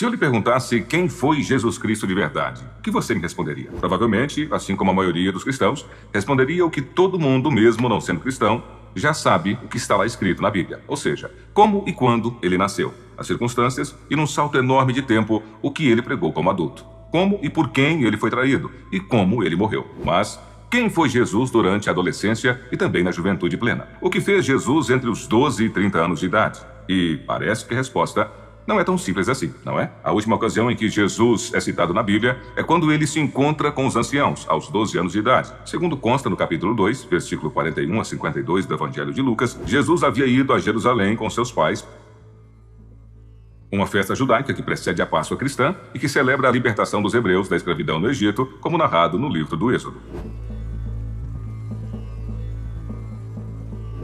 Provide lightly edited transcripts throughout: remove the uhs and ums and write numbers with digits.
Se eu lhe perguntasse quem foi Jesus Cristo de verdade, o que você me responderia? Provavelmente, assim como a maioria dos cristãos, responderia o que todo mundo, mesmo não sendo cristão, já sabe o que está lá escrito na Bíblia. Ou seja, como e quando ele nasceu, as circunstâncias e num salto enorme de tempo, o que ele pregou como adulto. Como e por quem ele foi traído e como ele morreu. Mas quem foi Jesus durante a adolescência e também na juventude plena? O que fez Jesus entre os 12 e 30 anos de idade? E parece que a resposta não é tão simples assim, não é? A última ocasião em que Jesus é citado na Bíblia é quando ele se encontra com os anciãos, aos 12 anos de idade. Segundo consta no capítulo 2, versículo 41 a 52 do Evangelho de Lucas, Jesus havia ido a Jerusalém com seus pais, uma festa judaica que precede a Páscoa cristã e que celebra a libertação dos hebreus da escravidão no Egito, como narrado no livro do Êxodo.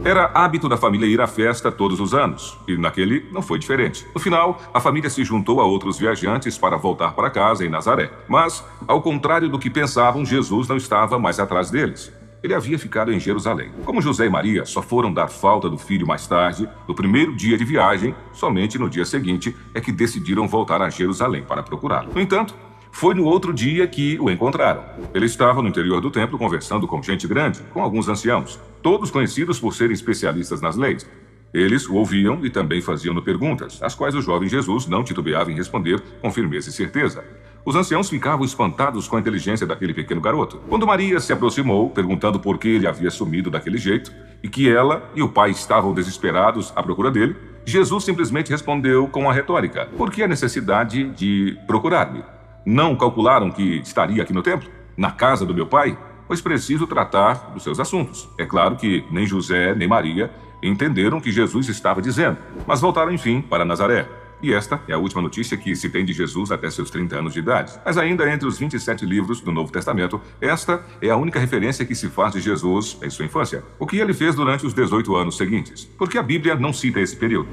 Era hábito da família ir à festa todos os anos, e naquele não foi diferente. No final, a família se juntou a outros viajantes para voltar para casa em Nazaré. Mas, ao contrário do que pensavam, Jesus não estava mais atrás deles. Ele havia ficado em Jerusalém. Como José e Maria só foram dar falta do filho mais tarde, no primeiro dia de viagem, somente no dia seguinte é que decidiram voltar a Jerusalém para procurá-lo. No entanto, foi no outro dia que o encontraram. Ele estava no interior do templo conversando com gente grande, com alguns anciãos, todos conhecidos por serem especialistas nas leis. Eles o ouviam e também faziam-no perguntas, as quais o jovem Jesus não titubeava em responder com firmeza e certeza. Os anciãos ficavam espantados com a inteligência daquele pequeno garoto. Quando Maria se aproximou, perguntando por que ele havia sumido daquele jeito, e que ela e o pai estavam desesperados à procura dele, Jesus simplesmente respondeu com a retórica: por que a necessidade de procurar-me? Não calcularam que estaria aqui no templo, na casa do meu pai? Pois preciso tratar dos seus assuntos. É claro que nem José nem Maria entenderam o que Jesus estava dizendo, mas voltaram enfim para Nazaré. E esta é a última notícia que se tem de Jesus até seus 30 anos de idade. Mas ainda entre os 27 livros do Novo Testamento, esta é a única referência que se faz de Jesus em sua infância. O que ele fez durante os 18 anos seguintes. Porque a Bíblia não cita esse período.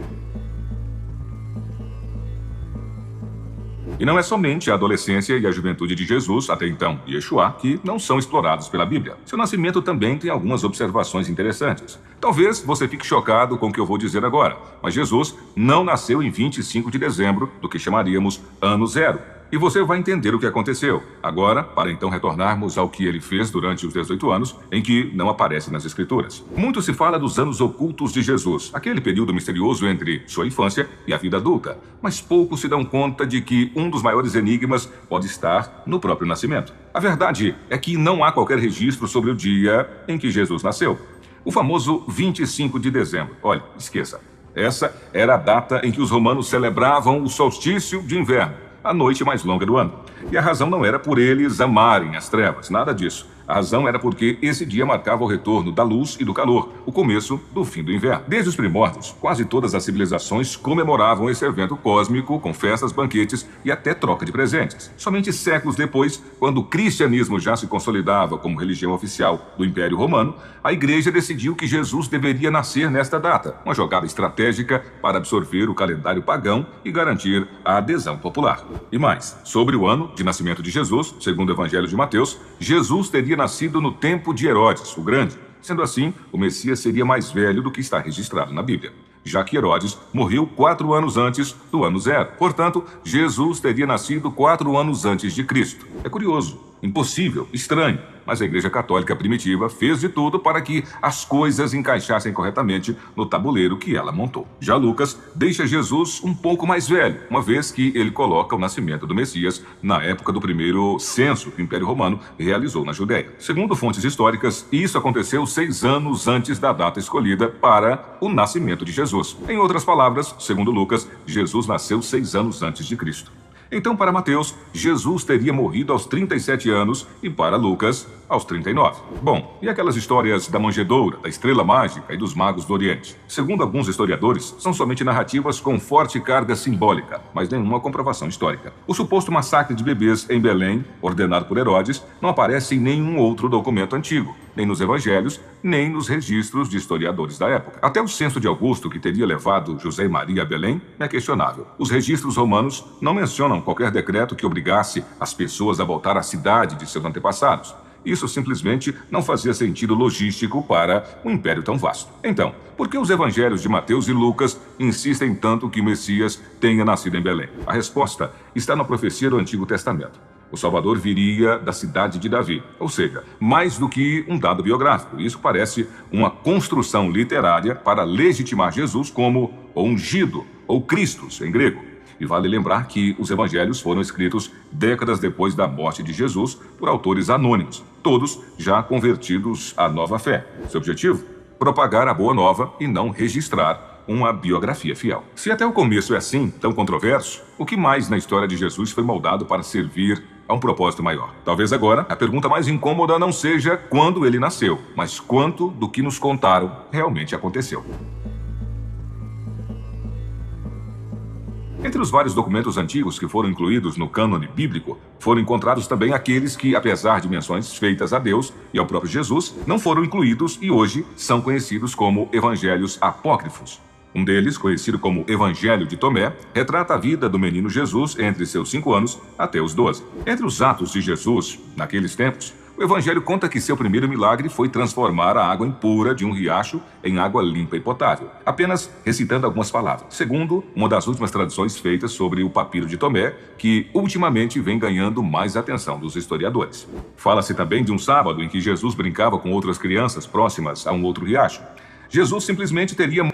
E não é somente a adolescência e a juventude de Jesus, até então Yeshua, que não são explorados pela Bíblia. Seu nascimento também tem algumas observações interessantes. Talvez você fique chocado com o que eu vou dizer agora, mas Jesus não nasceu em 25 de dezembro, do que chamaríamos Ano Zero. E você vai entender o que aconteceu. Agora, para então retornarmos ao que ele fez durante os 18 anos, em que não aparece nas Escrituras. Muito se fala dos anos ocultos de Jesus, aquele período misterioso entre sua infância e a vida adulta, mas poucos se dão conta de que um dos maiores enigmas pode estar no próprio nascimento. A verdade é que não há qualquer registro sobre o dia em que Jesus nasceu. O famoso 25 de dezembro. Olha, esqueça. Essa era a data em que os romanos celebravam o solstício de inverno, a noite mais longa do ano. E a razão não era por eles amarem as trevas, nada disso. A razão era porque esse dia marcava o retorno da luz e do calor, o começo do fim do inverno. Desde os primórdios, quase todas as civilizações comemoravam esse evento cósmico com festas, banquetes e até troca de presentes. Somente séculos depois, quando o cristianismo já se consolidava como religião oficial do Império Romano, a igreja decidiu que Jesus deveria nascer nesta data, uma jogada estratégica para absorver o calendário pagão e garantir a adesão popular. E mais, sobre o ano de nascimento de Jesus, segundo o Evangelho de Mateus, Jesus teria nascido no tempo de Herodes, o Grande. Sendo assim, o Messias seria mais velho do que está registrado na Bíblia, já que Herodes morreu 4 anos antes do ano zero. Portanto, Jesus teria nascido 4 anos antes de Cristo. É curioso, impossível, estranho, mas a Igreja Católica primitiva fez de tudo para que as coisas encaixassem corretamente no tabuleiro que ela montou. Já Lucas deixa Jesus um pouco mais velho, uma vez que ele coloca o nascimento do Messias na época do primeiro censo que o Império Romano realizou na Judéia. Segundo fontes históricas, isso aconteceu 6 anos antes da data escolhida para o nascimento de Jesus. Em outras palavras, segundo Lucas, Jesus nasceu 6 anos antes de Cristo. Então, para Mateus, Jesus teria morrido aos 37 anos e para Lucas, aos 39. Bom, e aquelas histórias da manjedoura, da estrela mágica e dos magos do Oriente? Segundo alguns historiadores, são somente narrativas com forte carga simbólica, mas nenhuma comprovação histórica. O suposto massacre de bebês em Belém, ordenado por Herodes, não aparece em nenhum outro documento antigo, nem nos evangelhos, nem nos registros de historiadores da época. Até o censo de Augusto, que teria levado José e Maria a Belém, é questionável. Os registros romanos não mencionam qualquer decreto que obrigasse as pessoas a voltar à cidade de seus antepassados. Isso simplesmente não fazia sentido logístico para um império tão vasto. Então, por que os evangelhos de Mateus e Lucas insistem tanto que o Messias tenha nascido em Belém? A resposta está na profecia do Antigo Testamento. O Salvador viria da cidade de Davi, ou seja, mais do que um dado biográfico. Isso parece uma construção literária para legitimar Jesus como o ungido, ou Christos, em grego. E vale lembrar que os evangelhos foram escritos décadas depois da morte de Jesus por autores anônimos, todos já convertidos à nova fé. Seu objetivo? Propagar a boa nova e não registrar uma biografia fiel. Se até o começo é assim, tão controverso, o que mais na história de Jesus foi moldado para servir a um propósito maior? Talvez agora a pergunta mais incômoda não seja quando ele nasceu, mas quanto do que nos contaram realmente aconteceu. Entre os vários documentos antigos que foram incluídos no cânone bíblico, foram encontrados também aqueles que, apesar de menções feitas a Deus e ao próprio Jesus, não foram incluídos e hoje são conhecidos como evangelhos apócrifos. Um deles, conhecido como Evangelho de Tomé, retrata a vida do menino Jesus entre seus 5 anos até os 12. Entre os atos de Jesus, naqueles tempos, o Evangelho conta que seu primeiro milagre foi transformar a água impura de um riacho em água limpa e potável, apenas recitando algumas palavras, segundo uma das últimas traduções feitas sobre o papiro de Tomé, que ultimamente vem ganhando mais atenção dos historiadores. Fala-se também de um sábado em que Jesus brincava com outras crianças próximas a um outro riacho. Jesus simplesmente teria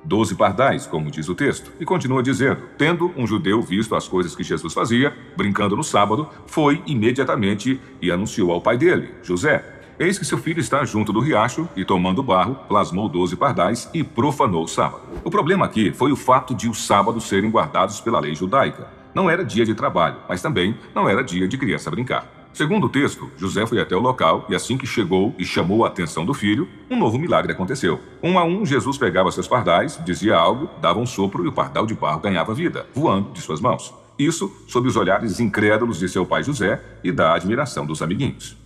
12 pardais, como diz o texto, e continua dizendo: tendo um judeu visto as coisas que Jesus fazia, brincando no sábado, foi imediatamente e anunciou ao pai dele, José: eis que seu filho está junto do riacho, e tomando barro, plasmou 12 pardais e profanou o sábado. O problema aqui foi o fato de os sábados serem guardados pela lei judaica. Não era dia de trabalho, mas também não era dia de criança brincar. Segundo o texto, José foi até o local e assim que chegou e chamou a atenção do filho, um novo milagre aconteceu. Um a um, Jesus pegava seus pardais, dizia algo, dava um sopro e o pardal de barro ganhava vida, voando de suas mãos. Isso sob os olhares incrédulos de seu pai José e da admiração dos amiguinhos.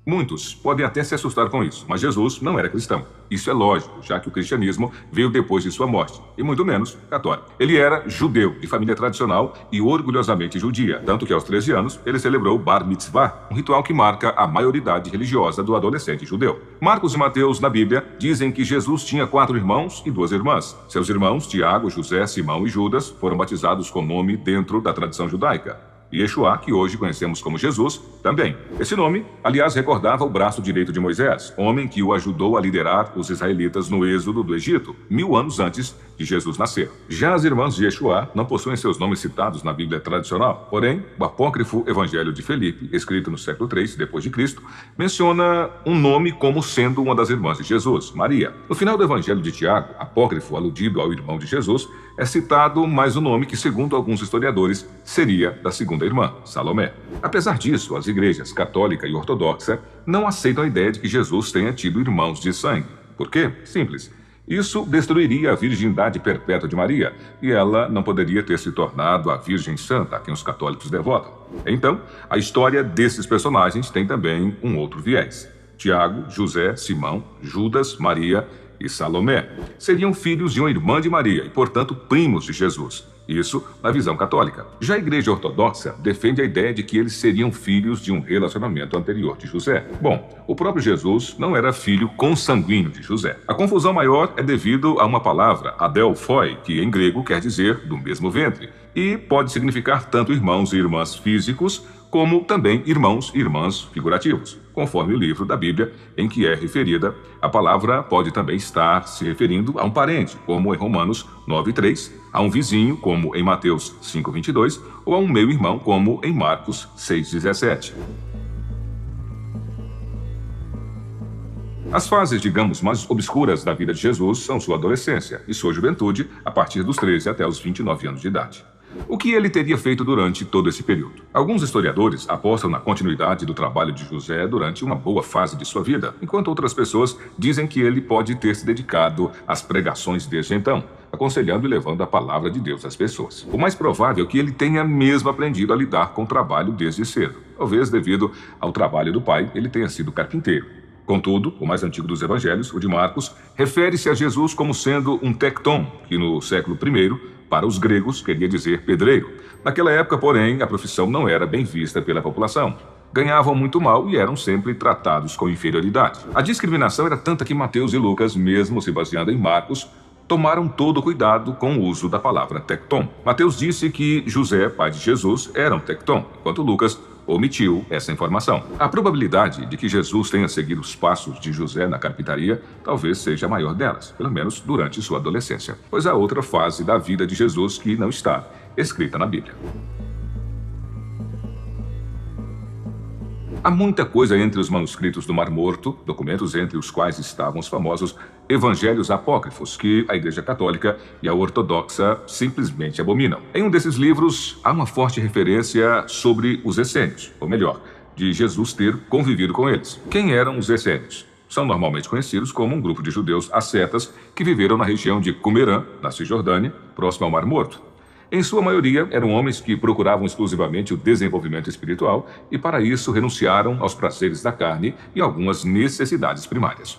Muitos podem até se assustar com isso, mas Jesus não era cristão. Isso é lógico, já que o cristianismo veio depois de sua morte, e muito menos católico. Ele era judeu, de família tradicional e orgulhosamente judia, tanto que aos 13 anos ele celebrou o Bar Mitzvah, um ritual que marca a maioridade religiosa do adolescente judeu. Marcos e Mateus, na Bíblia, dizem que Jesus tinha 4 irmãos e 2 irmãs. Seus irmãos, Tiago, José, Simão e Judas, foram batizados com nome dentro da tradição judaica. E Yeshua, que hoje conhecemos como Jesus, também. Esse nome, aliás, recordava o braço direito de Moisés, homem que o ajudou a liderar os israelitas no êxodo do Egito, 1000 anos antes de Jesus nascer. Já as irmãs de Yeshua não possuem seus nomes citados na Bíblia tradicional, porém, o apócrifo Evangelho de Felipe, escrito no século III depois de Cristo, menciona um nome como sendo uma das irmãs de Jesus, Maria. No final do Evangelho de Tiago, apócrifo aludido ao irmão de Jesus, é citado mais um nome que, segundo alguns historiadores, seria da segunda irmã, Salomé. Apesar disso, as igrejas católica e ortodoxa não aceitam a ideia de que Jesus tenha tido irmãos de sangue. Por quê? Simples. Isso destruiria a virgindade perpétua de Maria, e ela não poderia ter se tornado a Virgem Santa, a quem os católicos devotam. Então, a história desses personagens tem também um outro viés. Tiago, José, Simão, Judas, Maria e Salomé seriam filhos de uma irmã de Maria e, portanto, primos de Jesus. Isso na visão católica. Já a Igreja Ortodoxa defende a ideia de que eles seriam filhos de um relacionamento anterior de José. Bom, o próprio Jesus não era filho consanguíneo de José. A confusão maior é devido a uma palavra, adelphoi, que em grego quer dizer do mesmo ventre, e pode significar tanto irmãos e irmãs físicos, como também irmãos e irmãs figurativos. Conforme o livro da Bíblia em que é referida, a palavra pode também estar se referindo a um parente, como em Romanos 9:3, a um vizinho, como em Mateus 5:22, ou a um meio-irmão, como em Marcos 6:17. As fases, digamos, mais obscuras da vida de Jesus são sua adolescência e sua juventude, a partir dos 13 até os 29 anos de idade. O que ele teria feito durante todo esse período? Alguns historiadores apostam na continuidade do trabalho de José durante uma boa fase de sua vida, enquanto outras pessoas dizem que ele pode ter se dedicado às pregações desde então, aconselhando e levando a palavra de Deus às pessoas. O mais provável é que ele tenha mesmo aprendido a lidar com o trabalho desde cedo. Talvez devido ao trabalho do pai, ele tenha sido carpinteiro. Contudo, o mais antigo dos evangelhos, o de Marcos, refere-se a Jesus como sendo um tecton, que no século I Para os gregos, queria dizer pedreiro. Naquela época, porém, a profissão não era bem vista pela população. Ganhavam muito mal e eram sempre tratados com inferioridade. A discriminação era tanta que Mateus e Lucas, mesmo se baseando em Marcos, tomaram todo o cuidado com o uso da palavra tecton. Mateus disse que José, pai de Jesus, era um tecton, enquanto Lucas omitiu essa informação. A probabilidade de que Jesus tenha seguido os passos de José na carpintaria talvez seja a maior delas, pelo menos durante sua adolescência, pois há outra fase da vida de Jesus que não está escrita na Bíblia. Há muita coisa entre os manuscritos do Mar Morto, documentos entre os quais estavam os famosos evangelhos apócrifos, que a Igreja Católica e a Ortodoxa simplesmente abominam. Em um desses livros, há uma forte referência sobre os essênios, ou melhor, de Jesus ter convivido com eles. Quem eram os essênios? São normalmente conhecidos como um grupo de judeus ascetas que viveram na região de Qumran, na Cisjordânia, próximo ao Mar Morto. Em sua maioria, eram homens que procuravam exclusivamente o desenvolvimento espiritual e, para isso, renunciaram aos prazeres da carne e algumas necessidades primárias.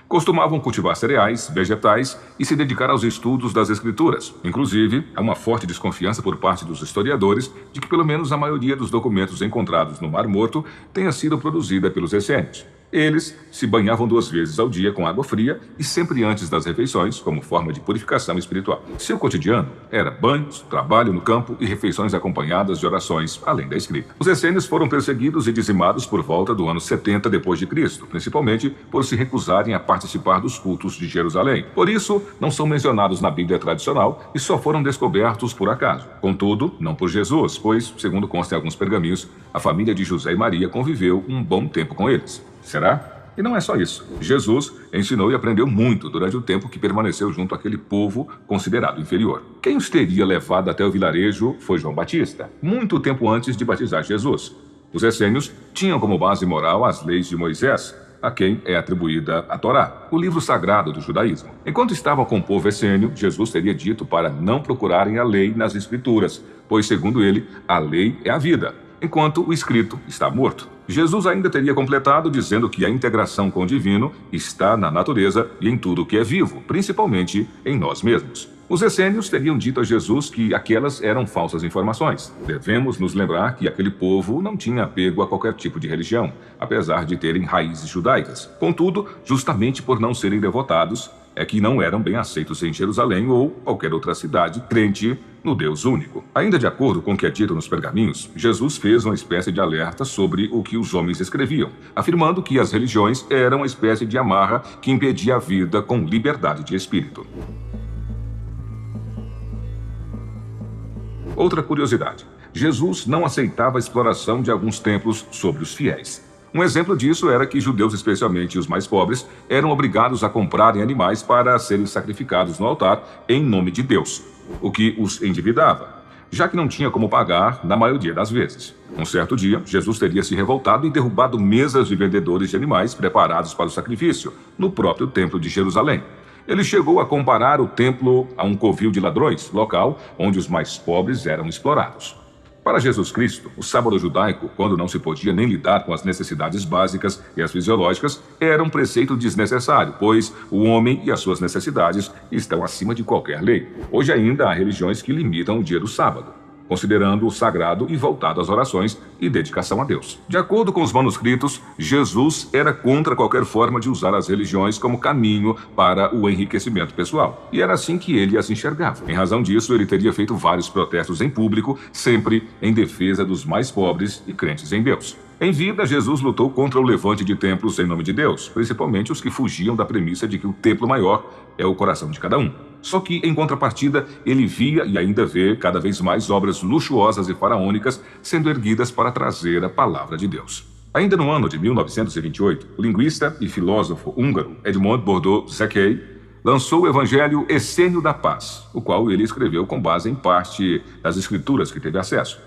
Costumavam cultivar cereais, vegetais e se dedicar aos estudos das Escrituras. Inclusive, há uma forte desconfiança por parte dos historiadores de que pelo menos a maioria dos documentos encontrados no Mar Morto tenha sido produzida pelos essênios. Eles se banhavam 2 vezes ao dia com água fria e sempre antes das refeições, como forma de purificação espiritual. Seu cotidiano era banhos, trabalho no campo e refeições acompanhadas de orações, além da escrita. Os essênios foram perseguidos e dizimados por volta do ano 70 depois de Cristo, principalmente por se recusarem a participar dos cultos de Jerusalém. Por isso, não são mencionados na Bíblia tradicional e só foram descobertos por acaso. Contudo, não por Jesus, pois, segundo consta em alguns pergaminhos, a família de José e Maria conviveu um bom tempo com eles. Será? E não é só isso. Jesus ensinou e aprendeu muito durante o tempo que permaneceu junto àquele povo considerado inferior. Quem os teria levado até o vilarejo foi João Batista, muito tempo antes de batizar Jesus. Os essênios tinham como base moral as leis de Moisés, a quem é atribuída a Torá, o livro sagrado do judaísmo. Enquanto estavam com o povo essênio, Jesus teria dito para não procurarem a lei nas Escrituras, pois, segundo ele, a lei é a vida, enquanto o escrito está morto. Jesus ainda teria completado dizendo que a integração com o divino está na natureza e em tudo que é vivo, principalmente em nós mesmos. Os essênios teriam dito a Jesus que aquelas eram falsas informações. Devemos nos lembrar que aquele povo não tinha apego a qualquer tipo de religião, apesar de terem raízes judaicas. Contudo, justamente por não serem devotados, é que não eram bem aceitos em Jerusalém ou qualquer outra cidade crente no Deus único. Ainda de acordo com o que é dito nos pergaminhos, Jesus fez uma espécie de alerta sobre o que os homens escreviam, afirmando que as religiões eram uma espécie de amarra que impedia a vida com liberdade de espírito. Outra curiosidade: Jesus não aceitava a exploração de alguns templos sobre os fiéis. Um exemplo disso era que judeus, especialmente os mais pobres, eram obrigados a comprarem animais para serem sacrificados no altar em nome de Deus, o que os endividava, já que não tinha como pagar na maioria das vezes. Um certo dia, Jesus teria se revoltado e derrubado mesas de vendedores de animais preparados para o sacrifício, no próprio templo de Jerusalém. Ele chegou a comparar o templo a um covil de ladrões, local onde os mais pobres eram explorados. Para Jesus Cristo, o sábado judaico, quando não se podia nem lidar com as necessidades básicas e as fisiológicas, era um preceito desnecessário, pois o homem e as suas necessidades estão acima de qualquer lei. Hoje ainda há religiões que limitam o dia do sábado, considerando-o sagrado e voltado às orações e dedicação a Deus. De acordo com os manuscritos, Jesus era contra qualquer forma de usar as religiões como caminho para o enriquecimento pessoal. E era assim que ele as enxergava. Em razão disso, ele teria feito vários protestos em público, sempre em defesa dos mais pobres e crentes em Deus. Em vida, Jesus lutou contra o levante de templos em nome de Deus, principalmente os que fugiam da premissa de que o templo maior é o coração de cada um. Só que, em contrapartida, ele via e ainda vê cada vez mais obras luxuosas e faraônicas sendo erguidas para trazer a palavra de Deus. Ainda no ano de 1928, o linguista e filósofo húngaro Edmond Bordeaux-Szekely lançou o Evangelho Essênio da Paz, o qual ele escreveu com base em parte das escrituras que teve acesso.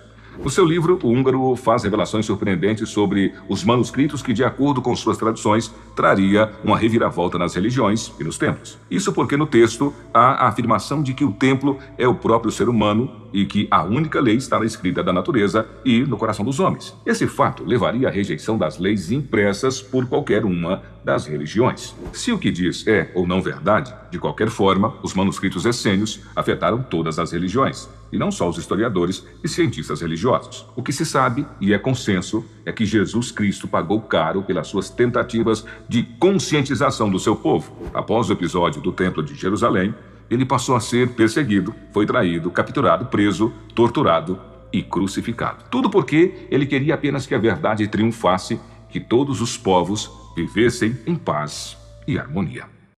No seu livro, o húngaro faz revelações surpreendentes sobre os manuscritos que, de acordo com suas traduções, traria uma reviravolta nas religiões e nos templos. Isso porque no texto há a afirmação de que o templo é o próprio ser humano e que a única lei está na escrita da natureza e no coração dos homens. Esse fato levaria à rejeição das leis impressas por qualquer uma das religiões. Se o que diz é ou não verdade, de qualquer forma, os manuscritos essênios afetaram todas as religiões, e não só os historiadores e cientistas religiosos. O que se sabe, e é consenso, é que Jesus Cristo pagou caro pelas suas tentativas de conscientização do seu povo. Após o episódio do Templo de Jerusalém, ele passou a ser perseguido, foi traído, capturado, preso, torturado e crucificado. Tudo porque ele queria apenas que a verdade triunfasse, que todos os povos vivessem em paz e harmonia.